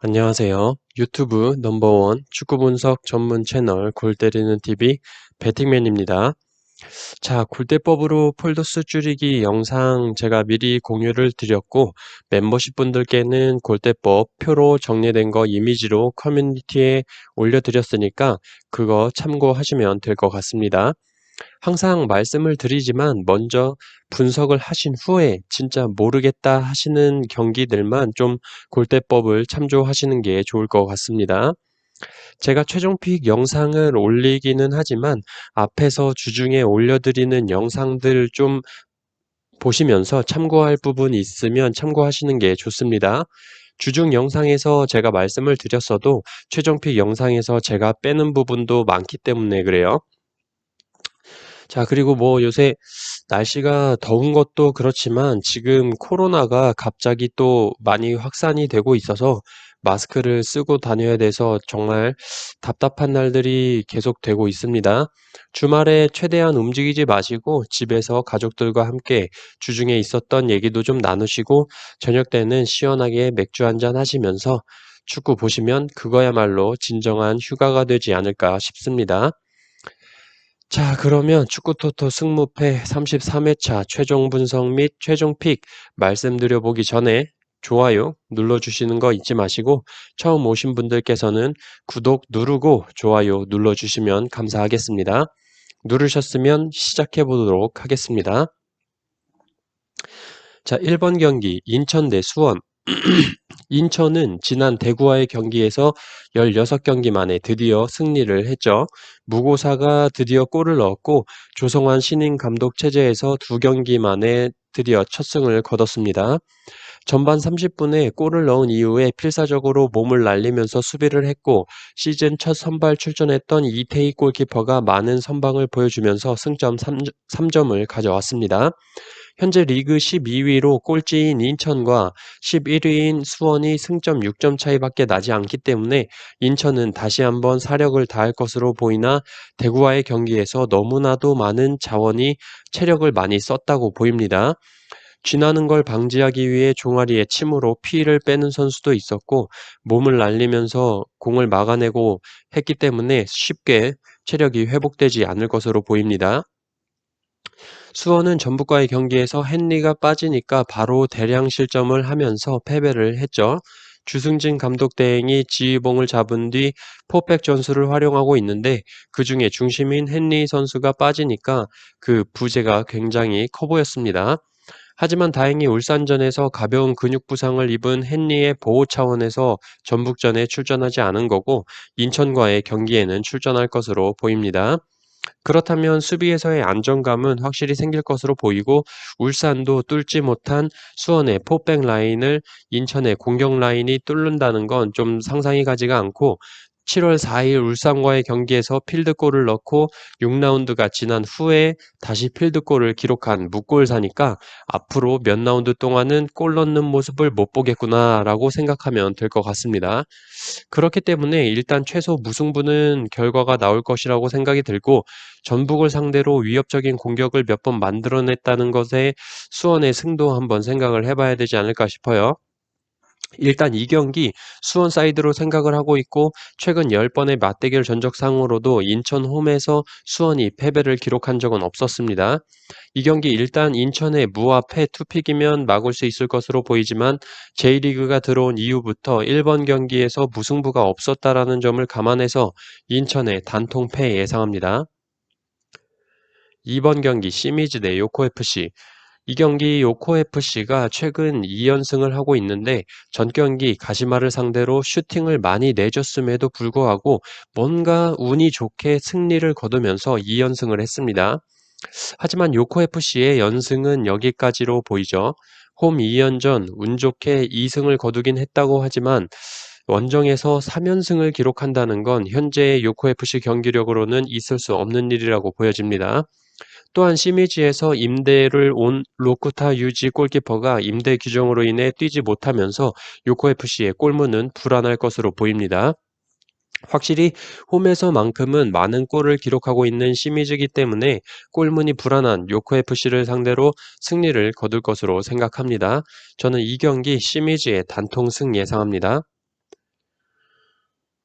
안녕하세요. 유튜브 넘버원 축구 분석 전문 채널 골 때리는 TV 배팅맨입니다. 자, 골대법으로 폴더스 줄이기 영상 제가 미리 공유를 드렸고 멤버십 분들께는 골대법 표로 정리된 거 이미지로 커뮤니티에 올려드렸으니까 그거 참고하시면 될 것 같습니다. 항상 말씀을 드리지만 먼저 분석을 하신 후에 진짜 모르겠다 하시는 경기들만 좀 골대법을 참조하시는 게 좋을 것 같습니다. 제가 최종픽 영상을 올리기는 하지만 앞에서 주중에 올려드리는 영상들 좀 보시면서 참고할 부분이 있으면 참고하시는 게 좋습니다. 주중 영상에서 제가 말씀을 드렸어도 최종픽 영상에서 제가 빼는 부분도 많기 때문에 그래요. 자, 그리고 뭐 요새 날씨가 더운 것도 그렇지만 지금 코로나가 갑자기 또 많이 확산이 되고 있어서 마스크를 쓰고 다녀야 돼서 정말 답답한 날들이 계속되고 있습니다. 주말에 최대한 움직이지 마시고 집에서 가족들과 함께 주중에 있었던 얘기도 좀 나누시고 저녁 때는 시원하게 맥주 한잔 하시면서 축구 보시면 그거야말로 진정한 휴가가 되지 않을까 싶습니다. 자, 그러면 축구토토 승무패 33회차 최종 분석 및 최종 픽 말씀드려 보기 전에 좋아요 눌러주시는 거 잊지 마시고 처음 오신 분들께서는 구독 누르고 좋아요 눌러주시면 감사하겠습니다. 누르셨으면 시작해 보도록 하겠습니다. 자, 1번 경기 인천 대 수원. 인천은 지난 대구와의 경기에서 16경기 만에 드디어 승리를 했죠. 무고사가 드디어 골을 넣었고 조성환 신인 감독 체제에서 2경기 만에 드디어 첫 승을 거뒀습니다. 전반 30분에 골을 넣은 이후에 필사적으로 몸을 날리면서 수비를 했고 시즌 첫 선발 출전했던 이태희 골키퍼가 많은 선방을 보여주면서 승점 3점을 가져왔습니다. 현재 리그 12위로 꼴찌인 인천과 11위인 수원이 승점 6점 차이밖에 나지 않기 때문에 인천은 다시 한번 사력을 다할 것으로 보이나 대구와의 경기에서 너무나도 많은 자원이 체력을 많이 썼다고 보입니다. 쥐나는 걸 방지하기 위해 종아리에 침으로 피를 빼는 선수도 있었고 몸을 날리면서 공을 막아내고 했기 때문에 쉽게 체력이 회복되지 않을 것으로 보입니다. 수원은 전북과의 경기에서 헨리가 빠지니까 바로 대량 실점을 하면서 패배를 했죠. 주승진 감독 대행이 지휘봉을 잡은 뒤 포백 전술을 활용하고 있는데 그중에 중심인 헨리 선수가 빠지니까 그 부재가 굉장히 커 보였습니다. 하지만 다행히 울산전에서 가벼운 근육 부상을 입은 헨리의 보호 차원에서 전북전에 출전하지 않은 거고 인천과의 경기에는 출전할 것으로 보입니다. 그렇다면 수비에서의 안정감은 확실히 생길 것으로 보이고 울산도 뚫지 못한 수원의 포백 라인을 인천의 공격 라인이 뚫는다는 건 좀 상상이 가지가 않고 7월 4일 울산과의 경기에서 필드골을 넣고 6라운드가 지난 후에 다시 필드골을 기록한 묵골사니까 앞으로 몇 라운드 동안은 골 넣는 모습을 못 보겠구나라고 생각하면 될 것 같습니다. 그렇기 때문에 일단 최소 무승부는 결과가 나올 것이라고 생각이 들고 전북을 상대로 위협적인 공격을 몇 번 만들어냈다는 것에 수원의 승도 한번 생각을 해봐야 되지 않을까 싶어요. 일단 이 경기 수원 사이드로 생각을 하고 있고 최근 10번의 맞대결 전적상으로도 인천 홈에서 수원이 패배를 기록한 적은 없었습니다. 이 경기 일단 인천의 무와 패 투픽이면 막을 수 있을 것으로 보이지만 J리그가 들어온 이후부터 1번 경기에서 무승부가 없었다라는 점을 감안해서 인천의 단통 패 예상합니다. 2번 경기 시미즈 대 요코FC. 이 경기 요코FC가 최근 2연승을 하고 있는데 전 경기 가시마를 상대로 슈팅을 많이 내줬음에도 불구하고 뭔가 운이 좋게 승리를 거두면서 2연승을 했습니다. 하지만 요코FC의 연승은 여기까지로 보이죠. 홈 2연전 운 좋게 2승을 거두긴 했다고 하지만 원정에서 3연승을 기록한다는 건 현재의 요코FC 경기력으로는 있을 수 없는 일이라고 보여집니다. 또한 시미지에서 임대를 온 로쿠타 유지 골키퍼가 임대 규정으로 인해 뛰지 못하면서 요코FC의 골문은 불안할 것으로 보입니다. 확실히 홈에서만큼은 많은 골을 기록하고 있는 시미즈이기 때문에 골문이 불안한 요코FC를 상대로 승리를 거둘 것으로 생각합니다. 저는 이 경기 시미즈의 단통승 예상합니다.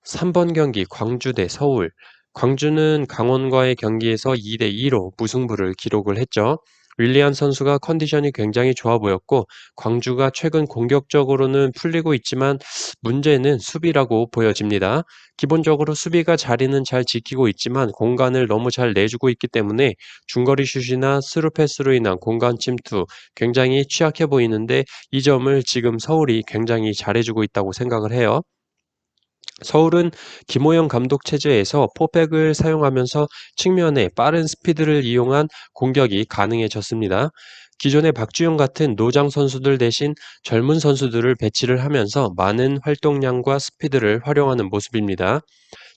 3번 경기 광주 대 서울. 광주는 강원과의 경기에서 2대2로 무승부를 기록을 했죠. 윌리안 선수가 컨디션이 굉장히 좋아 보였고 광주가 최근 공격적으로는 풀리고 있지만 문제는 수비라고 보여집니다. 기본적으로 수비가 자리는 잘 지키고 있지만 공간을 너무 잘 내주고 있기 때문에 중거리 슛이나 스루 패스로 인한 공간 침투 굉장히 취약해 보이는데 이 점을 지금 서울이 굉장히 잘해주고 있다고 생각을 해요. 서울은 김호영 감독 체제에서 포백을 사용하면서 측면에 빠른 스피드를 이용한 공격이 가능해졌습니다. 기존의 박주영 같은 노장 선수들 대신 젊은 선수들을 배치를 하면서 많은 활동량과 스피드를 활용하는 모습입니다.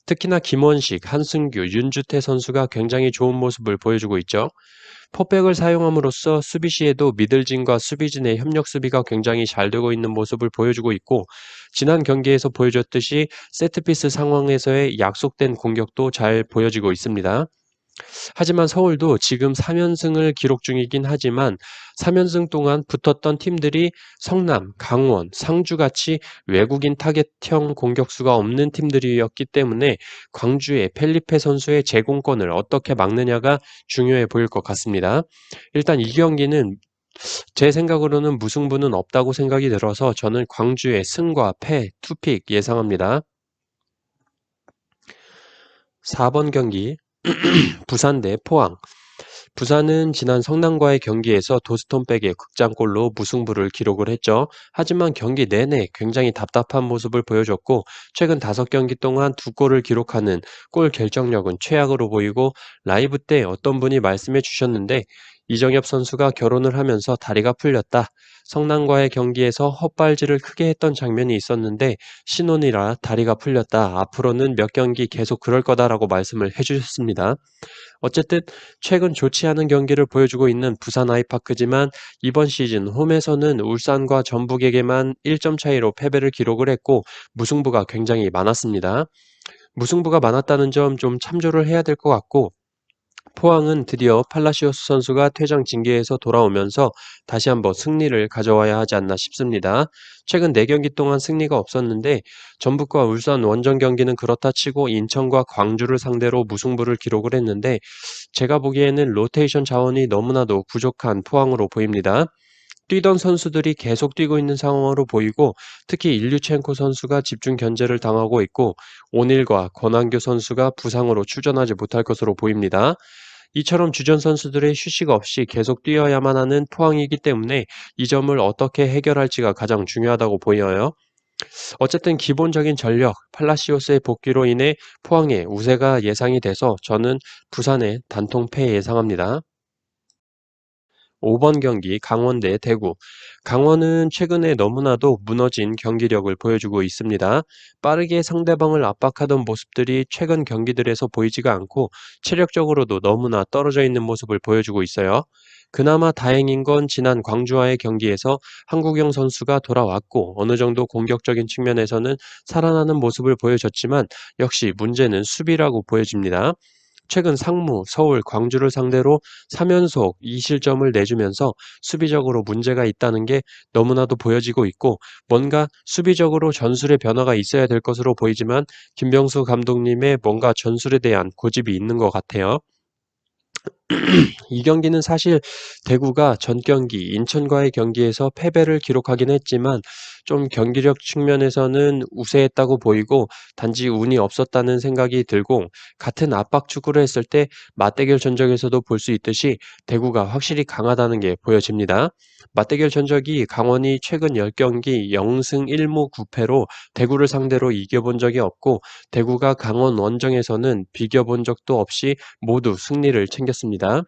특히나 김원식, 한승규, 윤주태 선수가 굉장히 좋은 모습을 보여주고 있죠. 퍼백을 사용함으로써 수비 시에도 미들진과 수비진의 협력 수비가 굉장히 잘 되고 있는 모습을 보여주고 있고 지난 경기에서 보여줬듯이 세트피스 상황에서의 약속된 공격도 잘 보여지고 있습니다. 하지만 서울도 지금 3연승을 기록 중이긴 하지만 3연승 동안 붙었던 팀들이 성남, 강원, 상주같이 외국인 타겟형 공격수가 없는 팀들이었기 때문에 광주의 펠리페 선수의 제공권을 어떻게 막느냐가 중요해 보일 것 같습니다. 일단 이 경기는 제 생각으로는 무승부는 없다고 생각이 들어서 저는 광주의 승과 패, 투픽 예상합니다. 4번 경기 부산 대 포항. 부산은 지난 성남과의 경기에서 도스톤백의 극장골로 무승부를 기록을 했죠. 하지만 경기 내내 굉장히 답답한 모습을 보여줬고 최근 5경기 동안 2골을 기록하는 골 결정력은 최악으로 보이고 라이브 때 어떤 분이 말씀해 주셨는데 이정엽 선수가 결혼을 하면서 다리가 풀렸다. 성남과의 경기에서 헛발질을 크게 했던 장면이 있었는데 신혼이라 다리가 풀렸다. 앞으로는 몇 경기 계속 그럴 거다라고 말씀을 해주셨습니다. 어쨌든 최근 좋지 않은 경기를 보여주고 있는 부산 아이파크지만 이번 시즌 홈에서는 울산과 전북에게만 1점 차이로 패배를 기록을 했고 무승부가 굉장히 많았습니다. 무승부가 많았다는 점 좀 참조를 해야 될 것 같고 포항은 드디어 팔라시오스 선수가 퇴장 징계에서 돌아오면서 다시 한번 승리를 가져와야 하지 않나 싶습니다. 최근 4경기 동안 승리가 없었는데 전북과 울산 원정 경기는 그렇다 치고 인천과 광주를 상대로 무승부를 기록을 했는데 제가 보기에는 로테이션 자원이 너무나도 부족한 포항으로 보입니다. 뛰던 선수들이 계속 뛰고 있는 상황으로 보이고 특히 일류첸코 선수가 집중 견제를 당하고 있고 오닐과 권한교 선수가 부상으로 출전하지 못할 것으로 보입니다. 이처럼 주전 선수들의 휴식 없이 계속 뛰어야만 하는 포항이기 때문에 이 점을 어떻게 해결할지가 가장 중요하다고 보여요. 어쨌든 기본적인 전력, 팔라시오스의 복귀로 인해 포항의 우세가 예상이 돼서 저는 부산의 단통패 예상합니다. 5번 경기 강원 대 대구. 강원은 최근에 너무나도 무너진 경기력을 보여주고 있습니다. 빠르게 상대방을 압박하던 모습들이 최근 경기들에서 보이지가 않고 체력적으로도 너무나 떨어져 있는 모습을 보여주고 있어요. 그나마 다행인 건 지난 광주와의 경기에서 한국영 선수가 돌아왔고 어느 정도 공격적인 측면에서는 살아나는 모습을 보여줬지만 역시 문제는 수비라고 보여집니다. 최근 상무, 서울, 광주를 상대로 3연속 2실점을 내주면서 수비적으로 문제가 있다는 게 너무나도 보여지고 있고 뭔가 수비적으로 전술의 변화가 있어야 될 것으로 보이지만 김병수 감독님의 뭔가 전술에 대한 고집이 있는 것 같아요. 이 경기는 사실 대구가 전 경기 인천과의 경기에서 패배를 기록하긴 했지만 좀 경기력 측면에서는 우세했다고 보이고 단지 운이 없었다는 생각이 들고 같은 압박 축구를 했을 때 맞대결 전적에서도 볼 수 있듯이 대구가 확실히 강하다는 게 보여집니다. 맞대결 전적이 강원이 최근 10경기 0승 1무 9패로 대구를 상대로 이겨본 적이 없고 대구가 강원 원정에서는 비겨본 적도 없이 모두 승리를 챙겼습니다.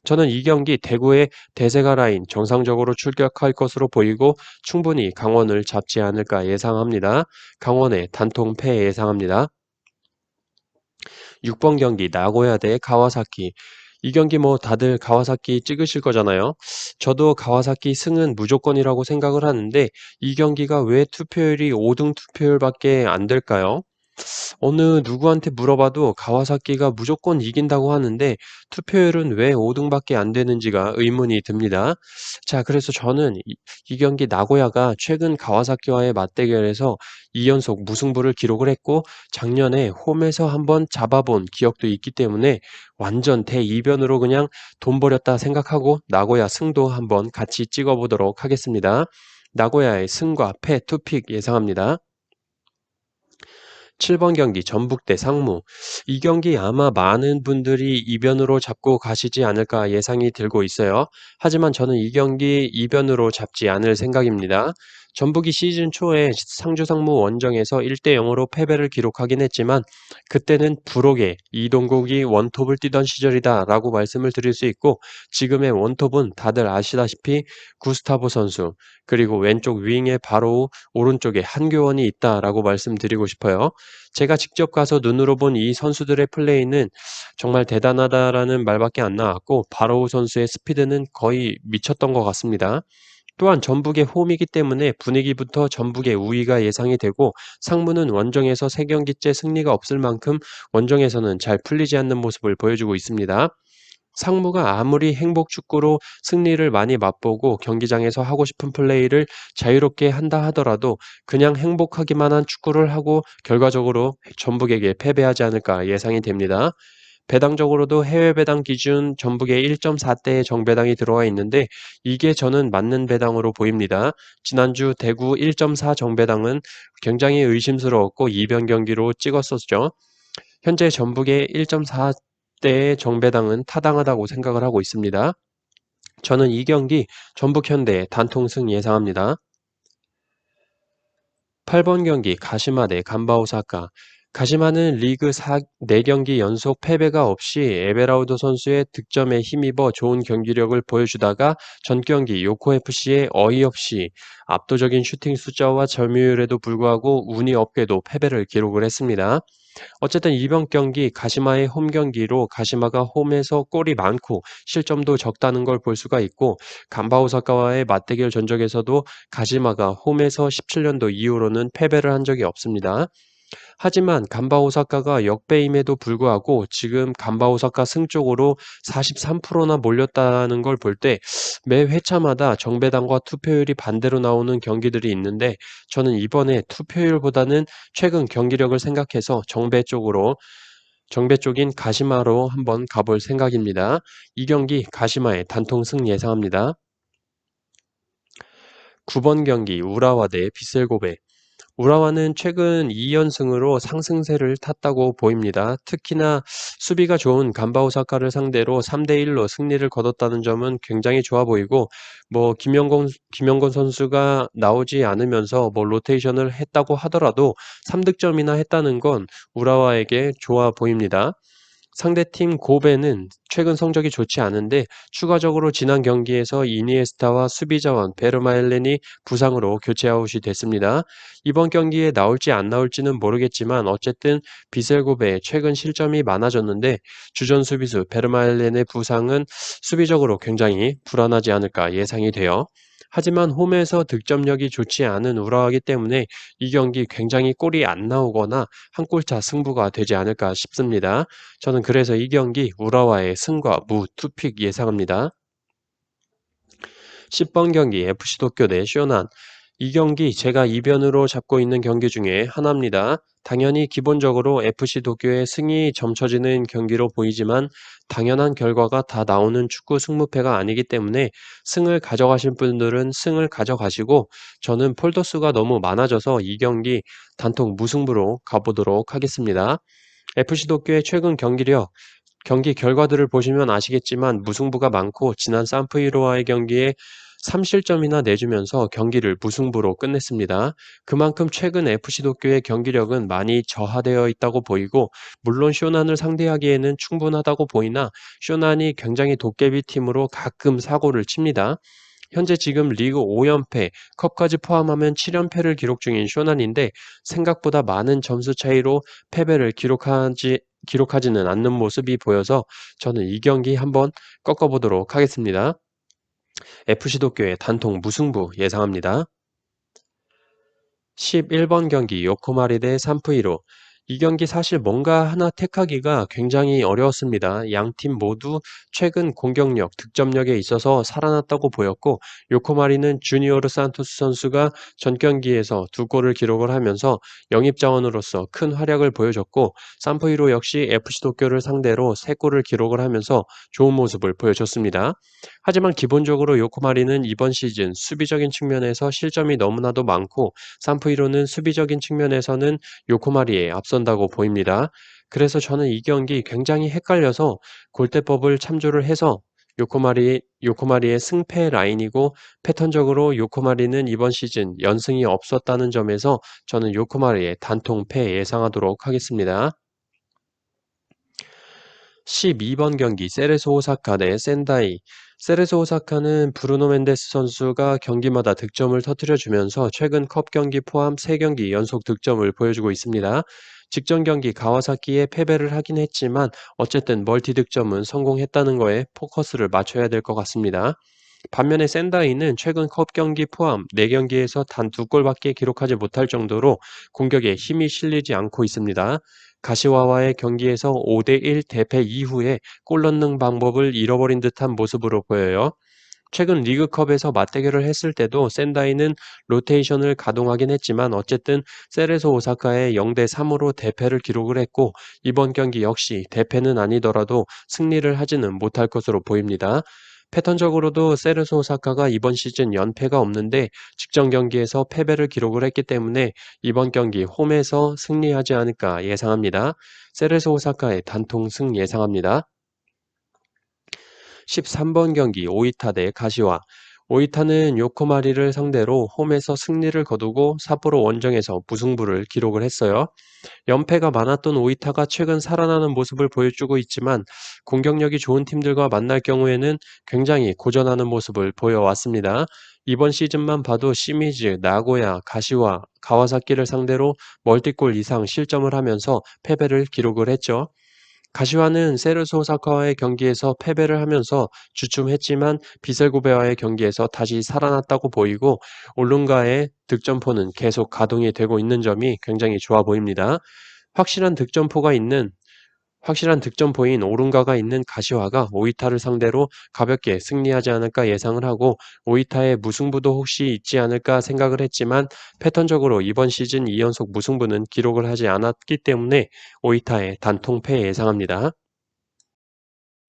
저는 이 경기 대구의 대세가 라인 정상적으로 출격할 것으로 보이고 충분히 강원을 잡지 않을까 예상합니다. 강원의 단통패 예상합니다. 6번 경기 나고야 대 가와사키. 이 경기 뭐 다들 가와사키 찍으실 거잖아요. 저도 가와사키 승은 무조건이라고 생각을 하는데 이 경기가 왜 투표율이 5등 투표율밖에 안 될까요? 어느 누구한테 물어봐도 가와사키가 무조건 이긴다고 하는데 투표율은 왜 5등밖에 안 되는지가 의문이 듭니다. 자, 그래서 저는 이 경기 나고야가 최근 가와사키와의 맞대결에서 2연속 무승부를 기록을 했고 작년에 홈에서 한번 잡아본 기억도 있기 때문에 완전 대이변으로 그냥 돈 버렸다 생각하고 나고야 승도 한번 같이 찍어보도록 하겠습니다. 나고야의 승과 패 투픽 예상합니다. 7번 경기 전북 대 상무. 이 경기 아마 많은 분들이 이변으로 잡고 가시지 않을까 예상이 들고 있어요. 하지만 저는 이 경기 이변으로 잡지 않을 생각입니다. 전북이 시즌 초에 상주 상무 원정에서 1대 0으로 패배를 기록하긴 했지만 그때는 불혹의 이동국이 원톱을 뛰던 시절이다 라고 말씀을 드릴 수 있고 지금의 원톱은 다들 아시다시피 구스타보 선수 그리고 왼쪽 윙에 바로 오른쪽에 한교원이 있다라고 말씀드리고 싶어요. 제가 직접 가서 눈으로 본 이 선수들의 플레이는 정말 대단하다라는 말밖에 안 나왔고 바로우 선수의 스피드는 거의 미쳤던 것 같습니다. 또한 전북의 홈이기 때문에 분위기부터 전북의 우위가 예상이 되고 상무는 원정에서 3경기째 승리가 없을 만큼 원정에서는 잘 풀리지 않는 모습을 보여주고 있습니다. 상무가 아무리 행복 축구로 승리를 많이 맛보고 경기장에서 하고 싶은 플레이를 자유롭게 한다 하더라도 그냥 행복하기만 한 축구를 하고 결과적으로 전북에게 패배하지 않을까 예상이 됩니다. 배당적으로도 해외 배당 기준 전북에 1.4대의 정배당이 들어와 있는데 이게 저는 맞는 배당으로 보입니다. 지난주 대구 1.4 정배당은 굉장히 의심스러웠고 이변 경기로 찍었었죠. 현재 전북의 1.4대의 정배당은 타당하다고 생각을 하고 있습니다. 저는 이 경기 전북 현대 단통승 예상합니다. 8번 경기 가시마 대 간바 오사카. 가시마는 리그 4경기 연속 패배가 없이 에베라우드 선수의 득점에 힘입어 좋은 경기력을 보여주다가 전 경기 요코FC에 어이없이 압도적인 슈팅 숫자와 점유율에도 불구하고 운이 없게도 패배를 기록을 했습니다. 어쨌든 이번 경기 가시마의 홈 경기로 가시마가 홈에서 골이 많고 실점도 적다는 걸 볼 수가 있고 간바 오사카와의 맞대결 전적에서도 가시마가 홈에서 17년도 이후로는 패배를 한 적이 없습니다. 하지만 간바 오사카가 역배임에도 불구하고 지금 간바 오사카 승 쪽으로 43%나 몰렸다는 걸 볼 때 매 회차마다 정배당과 투표율이 반대로 나오는 경기들이 있는데 저는 이번에 투표율보다는 최근 경기력을 생각해서 정배 쪽인 가시마로 한번 가볼 생각입니다. 이 경기 가시마의 단통 승 예상합니다. 9번 경기 우라와 대 빗셀고베. 우라와는 최근 2연승으로 상승세를 탔다고 보입니다. 특히나 수비가 좋은 간바 오사카를 상대로 3대1로 승리를 거뒀다는 점은 굉장히 좋아 보이고 김영건 선수가 나오지 않으면서 로테이션을 했다고 하더라도 3득점이나 했다는 건 우라와에게 좋아 보입니다. 상대팀 고베는 최근 성적이 좋지 않은데 추가적으로 지난 경기에서 이니에스타와 수비자원 베르마엘렌이 부상으로 교체 아웃이 됐습니다. 이번 경기에 나올지 안 나올지는 모르겠지만 어쨌든 비셀고베의 최근 실점이 많아졌는데 주전 수비수 베르마엘렌의 부상은 수비적으로 굉장히 불안하지 않을까 예상이 돼요. 하지만 홈에서 득점력이 좋지 않은 우라하기 때문에 이 경기 굉장히 골이 안 나오거나 한 골차 승부가 되지 않을까 싶습니다. 저는 그래서 이 경기 우라와의 승과 무 투픽 예상합니다. 10번 경기 FC 도쿄 대 쇼난. 이 경기 제가 이변으로 잡고 있는 경기 중에 하나입니다. 당연히 기본적으로 FC 도쿄의 승이 점쳐지는 경기로 보이지만 당연한 결과가 다 나오는 축구 승무패가 아니기 때문에 승을 가져가신 분들은 승을 가져가시고 저는 폴더수가 너무 많아져서 이 경기 단통 무승부로 가보도록 하겠습니다. FC 도쿄의 최근 경기 결과들을 보시면 아시겠지만 무승부가 많고 지난 산프이로와의 경기에 3실점이나 내주면서 경기를 무승부로 끝냈습니다. 그만큼 최근 FC 도쿄의 경기력은 많이 저하되어 있다고 보이고 물론 쇼난을 상대하기에는 충분하다고 보이나 쇼난이 굉장히 도깨비 팀으로 가끔 사고를 칩니다. 현재 지금 리그 5연패, 컵까지 포함하면 7연패를 기록 중인 쇼난인데 생각보다 많은 점수 차이로 패배를 기록하지는 않는 모습이 보여서 저는 이 경기 한번 꺾어보도록 하겠습니다. FC 도쿄의 단통 무승부 예상합니다. 11번 경기 요코마리 대 산프이로. 이 경기 사실 뭔가 하나 택하기가 굉장히 어려웠습니다. 양 팀 모두 최근 공격력, 득점력에 있어서 살아났다고 보였고, 요코마리는 주니오르 산토스 선수가 전 경기에서 두 골을 기록을 하면서 영입 자원으로서 큰 활약을 보여줬고, 산포이로 역시 FC 도쿄를 상대로 세 골을 기록을 하면서 좋은 모습을 보여줬습니다. 하지만 기본적으로 요코마리는 이번 시즌 수비적인 측면에서 실점이 너무나도 많고, 산포이로는 수비적인 측면에서는 요코마리에 앞선다고 보입니다. 그래서 저는 이 경기 굉장히 헷갈려서 골대법을 참조를 해서 요코마리의 승패 라인이고, 패턴적으로 요코마리는 이번 시즌 연승이 없었다는 점에서 저는 요코마리의 단통패 예상하도록 하겠습니다. 12번 경기 세레소 오사카 대 센다이. 세레소 오사카는 브루노 멘데스 선수가 경기마다 득점을 터뜨려주면서 최근 컵 경기 포함 3경기 연속 득점을 보여주고 있습니다. 직전 경기 가와사키에 패배를 하긴 했지만 어쨌든 멀티 득점은 성공했다는 거에 포커스를 맞춰야 될 것 같습니다. 반면에 센다이는 최근 컵 경기 포함 4경기에서 단 2골밖에 기록하지 못할 정도로 공격에 힘이 실리지 않고 있습니다. 가시와와의 경기에서 5대1 대패 이후에 골 넣는 방법을 잃어버린 듯한 모습으로 보여요. 최근 리그컵에서 맞대결을 했을 때도 센다이는 로테이션을 가동하긴 했지만 어쨌든 세레소 오사카에 0대3으로 대패를 기록을 했고, 이번 경기 역시 대패는 아니더라도 승리를 하지는 못할 것으로 보입니다. 패턴적으로도 세레소 오사카가 이번 시즌 연패가 없는데 직전 경기에서 패배를 기록을 했기 때문에 이번 경기 홈에서 승리하지 않을까 예상합니다. 세레소 오사카의 단통승 예상합니다. 13번 경기 오이타 대 가시와. 오이타는 요코마리를 상대로 홈에서 승리를 거두고 삿포로 원정에서 무승부를 기록을 했어요. 연패가 많았던 오이타가 최근 살아나는 모습을 보여주고 있지만 공격력이 좋은 팀들과 만날 경우에는 굉장히 고전하는 모습을 보여왔습니다. 이번 시즌만 봐도 시미즈, 나고야, 가시와, 가와사키를 상대로 멀티골 이상 실점을 하면서 패배를 기록을 했죠. 가시화는 세르소 사카와의 경기에서 패배를 하면서 주춤했지만 비셀고베와의 경기에서 다시 살아났다고 보이고, 올룬가의 득점포는 계속 가동이 되고 있는 점이 굉장히 좋아 보입니다. 확실한 득점포가 있는 확실한 득점포인 오룬가가 있는 가시화가 오이타를 상대로 가볍게 승리하지 않을까 예상을 하고, 오이타의 무승부도 혹시 있지 않을까 생각을 했지만 패턴적으로 이번 시즌 2연속 무승부는 기록을 하지 않았기 때문에 오이타의 단통패 예상합니다.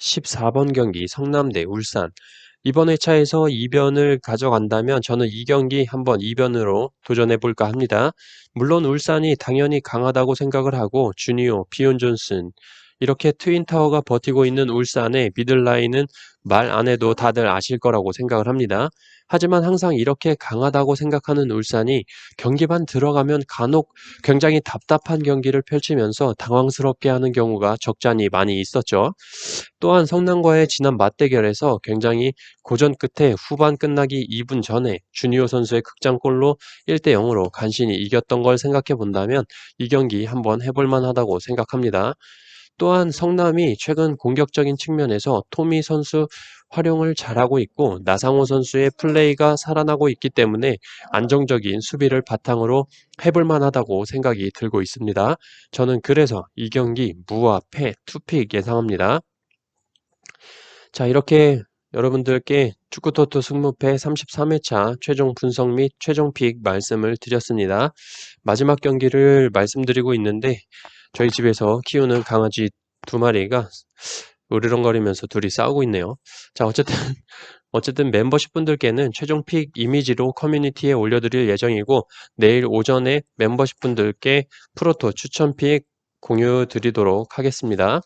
14번 경기 성남 대 울산. 이번 회차에서 2변을 가져간다면 저는 이 경기 한번 2변으로 도전해 볼까 합니다. 물론 울산이 당연히 강하다고 생각을 하고 주니오, 비온 존슨 이렇게 트윈타워가 버티고 있는 울산의 미들라인은 말 안 해도 다들 아실 거라고 생각을 합니다. 하지만 항상 이렇게 강하다고 생각하는 울산이 경기만 들어가면 간혹 굉장히 답답한 경기를 펼치면서 당황스럽게 하는 경우가 적잖이 많이 있었죠. 또한 성남과의 지난 맞대결에서 굉장히 고전 끝에 후반 끝나기 2분 전에 주니오 선수의 극장골로 1대 0으로 간신히 이겼던 걸 생각해 본다면 이 경기 한번 해볼 만하다고 생각합니다. 또한 성남이 최근 공격적인 측면에서 토미 선수 활용을 잘하고 있고 나상호 선수의 플레이가 살아나고 있기 때문에 안정적인 수비를 바탕으로 해볼 만하다고 생각이 들고 있습니다. 저는 그래서 이 경기 무와 패 투픽 예상합니다. 자, 이렇게 여러분들께 축구토토 승무패 33회차 최종 분석 및 최종 픽 말씀을 드렸습니다. 마지막 경기를 말씀드리고 있는데 저희 집에서 키우는 강아지 2마리가 으르렁거리면서 둘이 싸우고 있네요. 자, 어쨌든 멤버십 분들께는 최종 픽 이미지로 커뮤니티에 올려드릴 예정이고, 내일 오전에 멤버십 분들께 프로토 추천 픽 공유 드리도록 하겠습니다.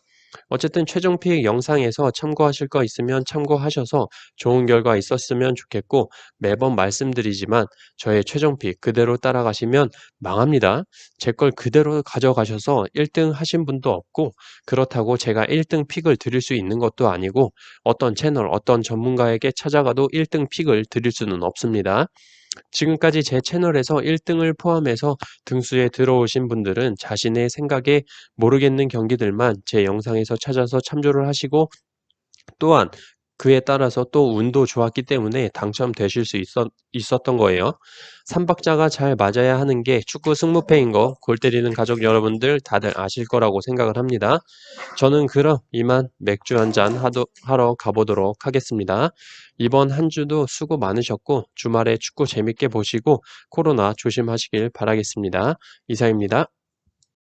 어쨌든 최종 픽 영상에서 참고하실 거 있으면 참고하셔서 좋은 결과 있었으면 좋겠고, 매번 말씀드리지만 저의 최종 픽 그대로 따라가시면 망합니다. 제 걸 그대로 가져가셔서 1등 하신 분도 없고, 그렇다고 제가 1등 픽을 드릴 수 있는 것도 아니고, 어떤 채널, 어떤 전문가에게 찾아가도 1등 픽을 드릴 수는 없습니다. 지금까지 제 채널에서 1등을 포함해서 등수에 들어오신 분들은 자신의 생각에 모르겠는 경기들만 제 영상에서 찾아서 참조를 하시고, 또한 그에 따라서 또 운도 좋았기 때문에 당첨되실 수 있었던 거예요. 삼박자가 잘 맞아야 하는 게 축구 승무패인 거 골 때리는 가족 여러분들 다들 아실 거라고 생각을 합니다. 저는 그럼 이만 맥주 한잔 하러 가보도록 하겠습니다. 이번 한 주도 수고 많으셨고 주말에 축구 재밌게 보시고 코로나 조심하시길 바라겠습니다. 이상입니다.